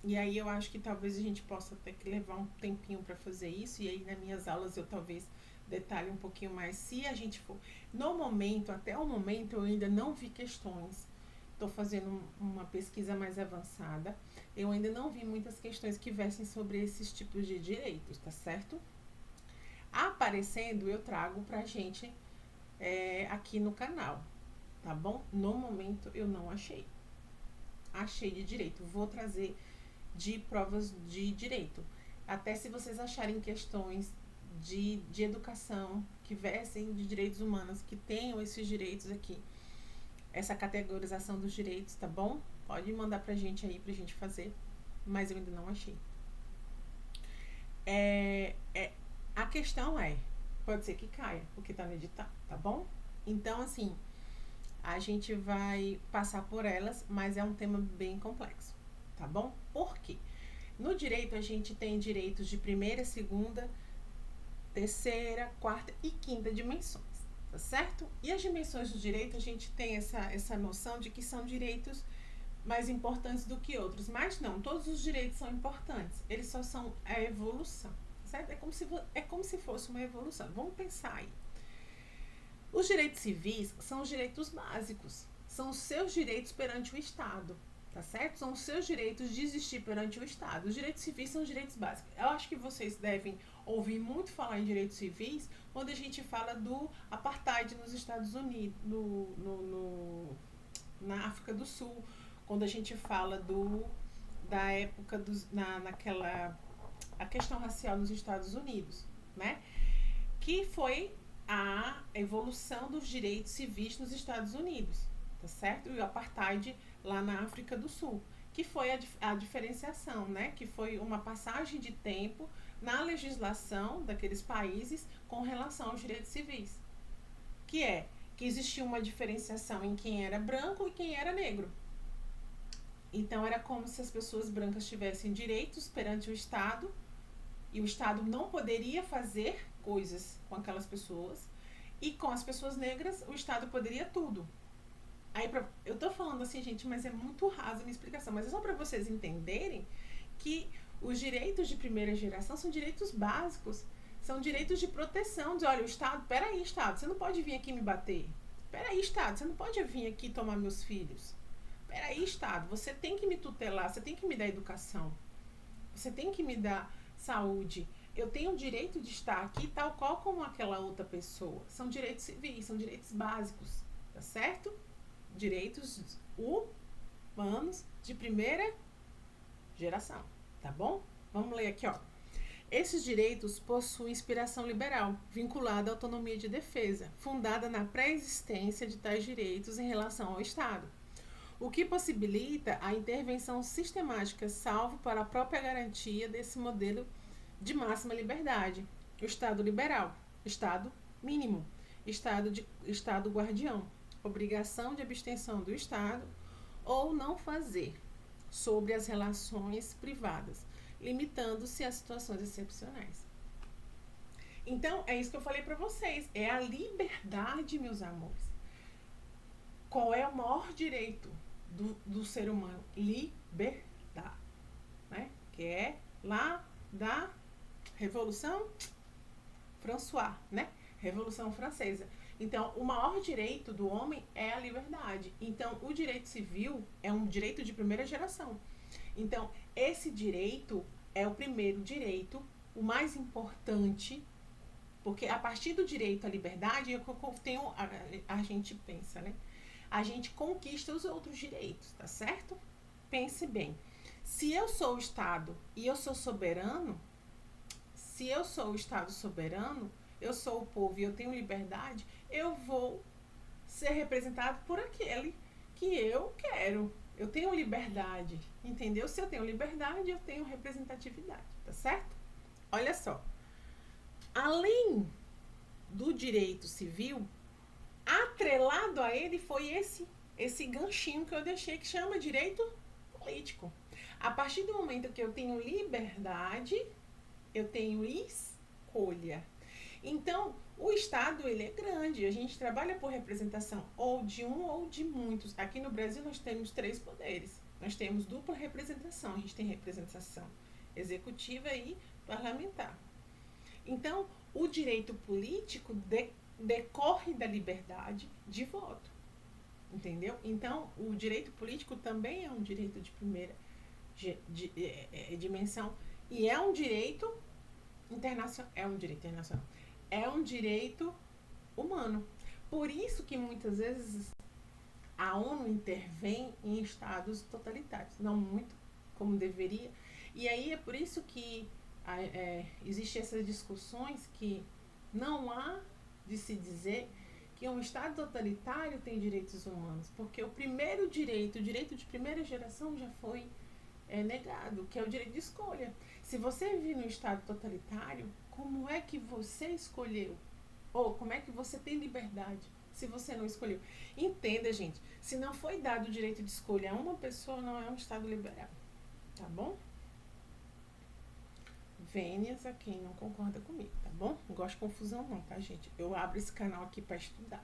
e aí eu acho que talvez a gente possa ter que levar um tempinho para fazer isso, e aí nas minhas aulas eu talvez detalhe um pouquinho mais, se a gente for. No momento, até o momento, eu ainda não vi questões. Estou fazendo uma pesquisa mais avançada. Eu ainda não vi muitas questões que versem sobre esses tipos de direitos, tá certo? Aparecendo, eu trago pra gente aqui no canal, tá bom? No momento, eu não achei. Achei de direito. Vou trazer de provas de direito. Até se vocês acharem questões de educação que versem de direitos humanos, que tenham esses direitos aqui, essa categorização dos direitos, tá bom? Pode mandar pra gente aí, pra gente fazer, mas eu ainda não achei. A questão pode ser que caia, porque tá no edital, tá bom? Então, assim, a gente vai passar por elas, mas é um tema bem complexo, tá bom? Por quê? No direito, a gente tem direitos de primeira, segunda, terceira, quarta e quinta dimensões, tá certo? E as dimensões do direito, a gente tem essa noção de que são direitos mais importantes do que outros, mas não, todos os direitos são importantes, eles só são a evolução, certo? É como se fosse uma evolução. Vamos pensar aí. Os direitos civis são os direitos básicos, são os seus direitos perante o Estado, tá certo? São os seus direitos de existir perante o Estado. Os direitos civis são os direitos básicos. Eu acho que vocês devem ouvir muito falar em direitos civis quando a gente fala do apartheid nos Estados Unidos, na África do Sul, quando a gente fala da época naquela a questão racial nos Estados Unidos, né? Que foi a evolução dos direitos civis nos Estados Unidos, tá certo? E o apartheid lá na África do Sul, que foi a diferenciação, né? Que foi uma passagem de tempo na legislação daqueles países com relação aos direitos civis, que existia uma diferenciação em quem era branco e quem era negro. Então era como se as pessoas brancas tivessem direitos perante o Estado e o Estado não poderia fazer coisas com aquelas pessoas, e com as pessoas negras o Estado poderia tudo. Aí eu tô falando assim, gente, mas é muito raso a minha explicação, mas é só para vocês entenderem que os direitos de primeira geração são direitos básicos, são direitos de proteção, de olha, o Estado, peraí, Estado, você não pode vir aqui me bater, peraí, Estado, você não pode vir aqui tomar meus filhos, peraí, Estado, você tem que me tutelar, você tem que me dar educação, você tem que me dar saúde, eu tenho o direito de estar aqui tal qual como aquela outra pessoa. São direitos civis, são direitos básicos, tá certo? Direitos humanos de primeira geração, tá bom? Vamos ler aqui, ó. Esses direitos possuem inspiração liberal, vinculada à autonomia de defesa, fundada na pré-existência de tais direitos em relação ao Estado, o que possibilita a intervenção sistemática, salvo para a própria garantia desse modelo de máxima liberdade. O Estado liberal, Estado mínimo, Estado guardião, obrigação de abstenção do Estado ou não fazer sobre as relações privadas, limitando-se a situações excepcionais. Então, é isso que eu falei para vocês. É a liberdade, meus amores. Qual é o maior direito do ser humano? Liberdade. Né? Que é lá da Revolução François, né? Revolução Francesa. Então, o maior direito do homem é a liberdade. Então, o direito civil é um direito de primeira geração. Então, esse direito é o primeiro direito, o mais importante, porque a partir do direito à liberdade, a gente pensa, né? A gente conquista os outros direitos, tá certo? Pense bem. Se eu sou o Estado e eu sou soberano, se eu sou o Estado soberano, eu sou o povo e eu tenho liberdade, eu vou ser representado por aquele que eu quero. Eu tenho liberdade, entendeu? Se eu tenho liberdade, eu tenho representatividade, tá certo? Olha só. Além do direito civil, atrelado a ele foi esse ganchinho que eu deixei, que chama direito político. A partir do momento que eu tenho liberdade, eu tenho escolha. Então, o Estado, ele é grande. A gente trabalha por representação ou de um ou de muitos. Aqui no Brasil, nós temos 3 poderes. Nós temos dupla representação. A gente tem representação executiva e parlamentar. Então, o direito político decorre da liberdade de voto. Entendeu? Então, o direito político também é um direito de primeira dimensão e é um direito internacional. É um direito humano. Por isso que muitas vezes a ONU intervém em estados totalitários, não muito como deveria. E aí é por isso que existem essas discussões que não há de se dizer que um estado totalitário tem direitos humanos, porque o primeiro direito, o direito de primeira geração já foi negado, que é o direito de escolha. Se você vive num estado totalitário, como é que você escolheu? Ou como é que você tem liberdade se você não escolheu? Entenda, gente, se não foi dado o direito de escolha a uma pessoa, não é um estado liberal, tá bom? Vênias a quem não concorda comigo, tá bom? Não gosto de confusão não, tá, gente? Eu abro esse canal aqui pra estudar.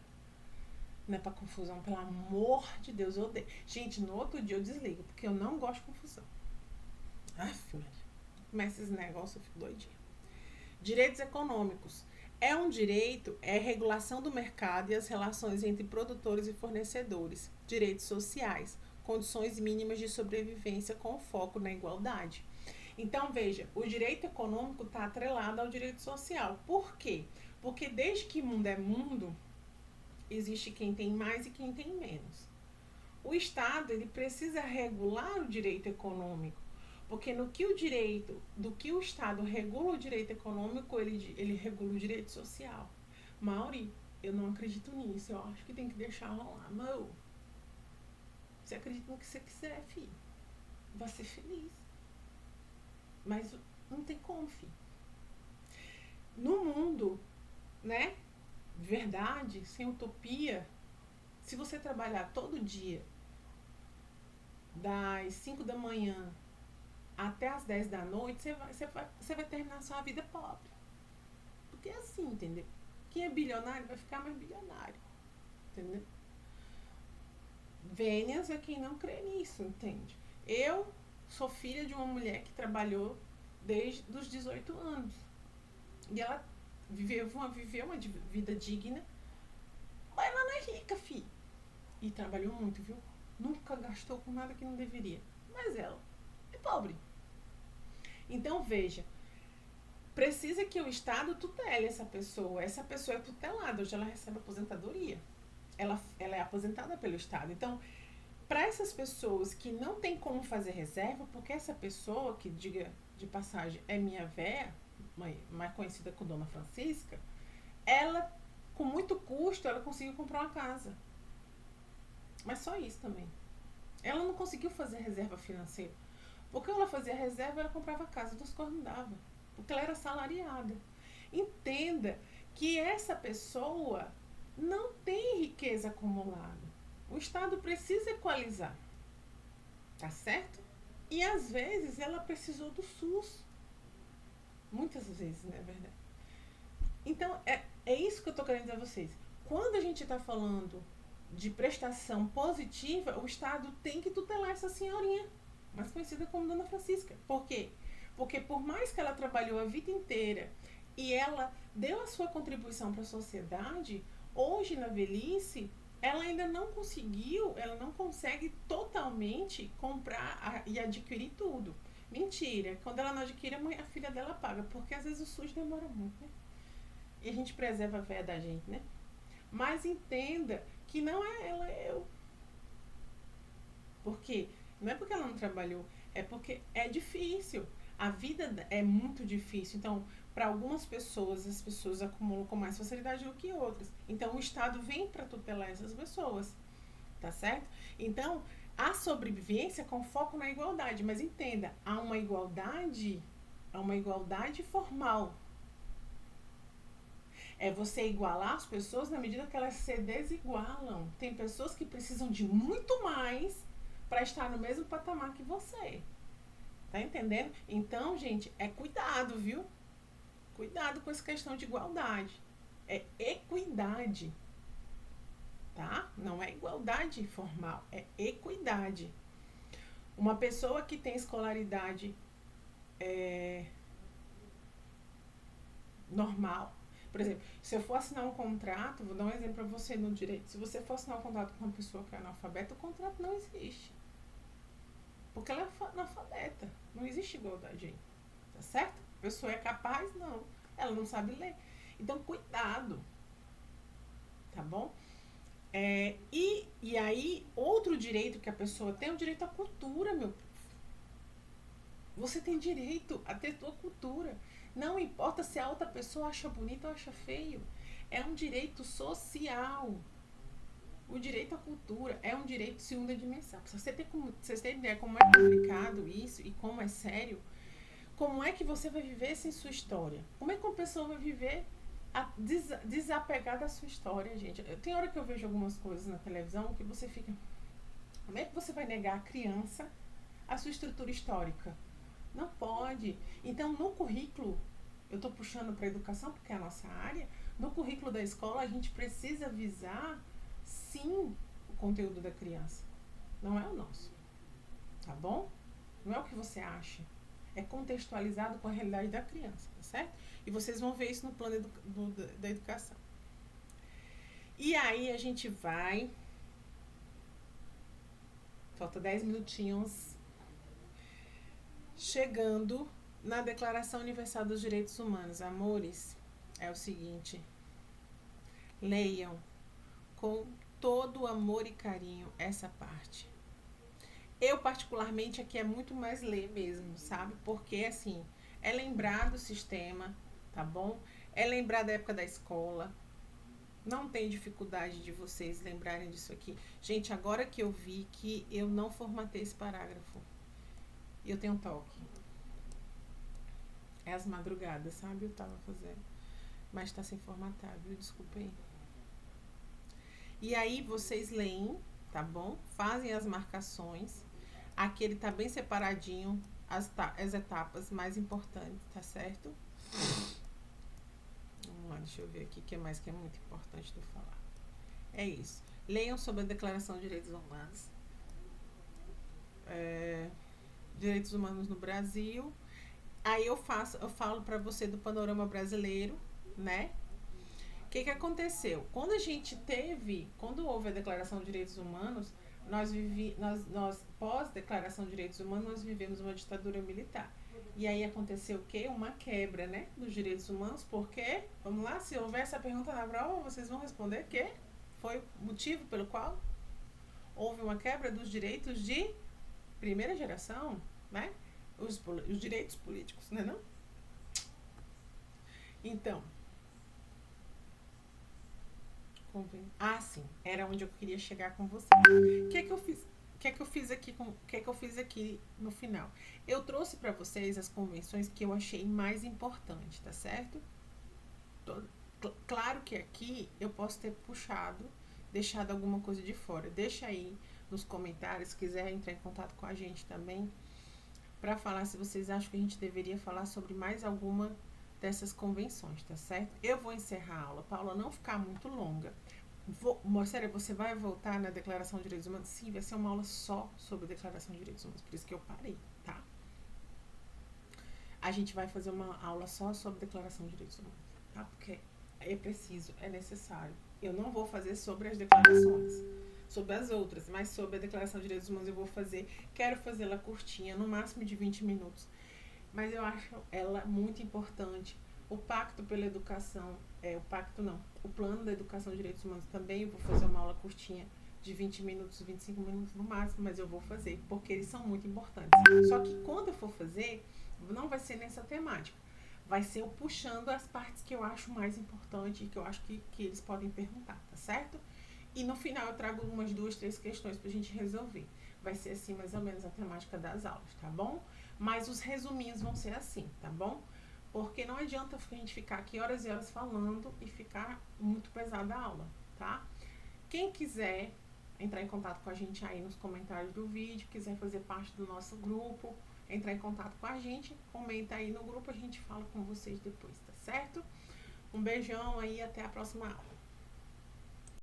Não é pra confusão, pelo amor de Deus, eu odeio. Gente, no outro dia eu desligo, porque eu não gosto de confusão. Aff, começa esses negócios, eu fico doidinha. Direitos econômicos. É um direito, é regulação do mercado e as relações entre produtores e fornecedores. Direitos sociais, condições mínimas de sobrevivência com foco na igualdade. Então, veja, o direito econômico está atrelado ao direito social. Por quê? Porque desde que mundo é mundo, existe quem tem mais e quem tem menos. O Estado, ele precisa regular o direito econômico, porque do que o Estado regula o direito econômico, ele regula o direito social. Mauri, eu não acredito nisso, eu acho que tem que deixar rolar. Não. Você acredita no que você quiser, filho. Vai ser feliz. Mas não tem como, filho. No mundo, né, verdade, sem utopia, se você trabalhar todo dia, das 5 da manhã até as 10 da noite, você vai terminar a sua vida pobre. Porque é assim, entendeu? Quem é bilionário vai ficar mais bilionário. Entendeu? Vênias é quem não crê nisso, entende? Eu sou filha de uma mulher que trabalhou desde os 18 anos. E ela viveu uma vida digna, mas ela não é rica, filho. E trabalhou muito, viu? Nunca gastou com nada que não deveria. Mas ela é pobre. Então, veja, precisa que o Estado tutele essa pessoa. Essa pessoa é tutelada, hoje ela recebe aposentadoria. Ela é aposentada pelo Estado. Então, para essas pessoas que não tem como fazer reserva, porque essa pessoa, que diga de passagem, é minha véia, mais conhecida como Dona Francisca, ela, com muito custo, ela conseguiu comprar uma casa. Mas só isso também. Ela não conseguiu fazer reserva financeira. Porque ela fazia reserva, ela comprava casa, dos coisas não dava. Porque ela era assalariada. Entenda que essa pessoa, não tem riqueza acumulada. O Estado precisa equalizar, tá certo? E às vezes ela precisou do SUS. Muitas vezes, não é verdade? Então, é isso que eu estou querendo dizer a vocês. Quando a gente está falando de prestação positiva, o Estado tem que tutelar essa senhorinha, mais conhecida como Dona Francisca. Por quê? Porque por mais que ela trabalhou a vida inteira e ela deu a sua contribuição para a sociedade, hoje na velhice, ela ainda não conseguiu, ela não consegue totalmente comprar e adquirir tudo. Mentira, quando ela não adquire, a filha dela paga, porque às vezes o SUS demora muito, né? E a gente preserva a fé da gente, né? Mas entenda que não é ela, é eu. Porque não é porque ela não trabalhou, é porque é difícil. A vida é muito difícil. Então, para algumas pessoas, as pessoas acumulam com mais facilidade do que outras. Então, o Estado vem para tutelar essas pessoas, tá certo? Então, a sobrevivência com foco na igualdade. Mas entenda, há uma igualdade formal. É você igualar as pessoas na medida que elas se desigualam. Tem pessoas que precisam de muito mais para estar no mesmo patamar que você. Tá entendendo? Então, gente, é cuidado, viu? Cuidado com essa questão de igualdade. É equidade, tá? Não é igualdade formal, é equidade. Uma pessoa que tem escolaridade normal. Por exemplo, se eu for assinar um contrato, vou dar um exemplo para você no direito. Se você for assinar um contrato com uma pessoa que é analfabeta, o contrato não existe. Porque ela é analfabeta. Não existe igualdade aí. Tá certo? A pessoa é capaz? Não. Ela não sabe ler. Então, cuidado. Tá bom? E aí, outro direito que a pessoa tem é o direito à cultura, meu povo. Você tem direito a ter sua cultura. Não importa se a outra pessoa acha bonito ou acha feio. É um direito social. O direito à cultura é um direito de segunda dimensão. Pra vocês terem ideia como é complicado isso e como é sério, como é que você vai viver sem sua história? Como é que uma pessoa vai viver desapegada da sua história, gente? Tem hora que eu vejo algumas coisas na televisão que você fica... Como é que você vai negar a criança a sua estrutura histórica? Não pode. Então, no currículo, eu estou puxando para a educação, porque é a nossa área, no currículo da escola, a gente precisa visar, sim, o conteúdo da criança. Não é o nosso. Tá bom? Não é o que você acha. É contextualizado com a realidade da criança, tá certo? E vocês vão ver isso no plano da educação. E aí a gente vai... Falta 10 minutinhos. Chegando na Declaração Universal dos Direitos Humanos. Amores, é o seguinte. Leiam com todo amor e carinho essa parte. Eu, particularmente, aqui é muito mais ler mesmo, sabe? Porque, assim, é lembrar do sistema, tá bom? É lembrar da época da escola. Não tem dificuldade de vocês lembrarem disso aqui. Gente, agora que eu vi que eu não formatei esse parágrafo, eu tenho um toque. É as madrugadas, sabe? Eu tava fazendo. Mas tá sem formatar, viu? Desculpa aí. E aí vocês leem, tá bom? Fazem as marcações. Aqui ele tá bem separadinho, as etapas mais importantes, tá certo? Vamos lá, deixa eu ver aqui o que mais que é muito importante de eu falar. É isso. Leiam sobre a Declaração de Direitos Humanos. Direitos Humanos no Brasil. Aí eu falo para você do panorama brasileiro, né? O que aconteceu? Quando houve a Declaração de Direitos Humanos, nós pós-Declaração de Direitos Humanos, nós vivemos uma ditadura militar. E aí aconteceu o quê? Uma quebra, né, dos direitos humanos, porque, vamos lá, se houver essa pergunta na prova, vocês vão responder que foi o motivo pelo qual houve uma quebra dos direitos de primeira geração, né? Os direitos políticos, né, não? Então, sim, era onde eu queria chegar com você. O que é que eu fiz? O que é que eu fiz aqui no final? Eu trouxe para vocês as convenções que eu achei mais importantes, tá certo? Claro que aqui eu posso ter puxado, deixado alguma coisa de fora. Deixa aí nos comentários, se quiser entrar em contato com a gente também, para falar se vocês acham que a gente deveria falar sobre mais alguma dessas convenções, tá certo? Eu vou encerrar a aula, Paula, não ficar muito longa. Marcela, você vai voltar na Declaração de Direitos Humanos? Sim, vai ser uma aula só sobre a Declaração de Direitos Humanos, por isso que eu parei, tá? A gente vai fazer uma aula só sobre a Declaração de Direitos Humanos, tá? Porque é preciso, é necessário. Eu não vou fazer sobre as declarações, sobre as outras, mas sobre a Declaração de Direitos Humanos eu vou fazer. Quero fazê-la curtinha, no máximo de 20 minutos, mas eu acho ela muito importante. O Pacto pela Educação, o Pacto não, o Plano da Educação de Direitos Humanos também eu vou fazer uma aula curtinha de 20 minutos, 25 minutos no máximo, mas eu vou fazer, porque eles são muito importantes. Só que quando eu for fazer, não vai ser nessa temática. Vai ser eu puxando as partes que eu acho mais importante e que eu acho que eles podem perguntar, tá certo? E no final eu trago umas 2, 3 questões pra gente resolver. Vai ser assim mais ou menos a temática das aulas, tá bom? Mas os resuminhos vão ser assim, tá bom? Porque não adianta a gente ficar aqui horas e horas falando e ficar muito pesada a aula, tá? Quem quiser entrar em contato com a gente aí nos comentários do vídeo, quiser fazer parte do nosso grupo, entrar em contato com a gente, comenta aí no grupo, a gente fala com vocês depois, tá certo? Um beijão aí, até a próxima aula.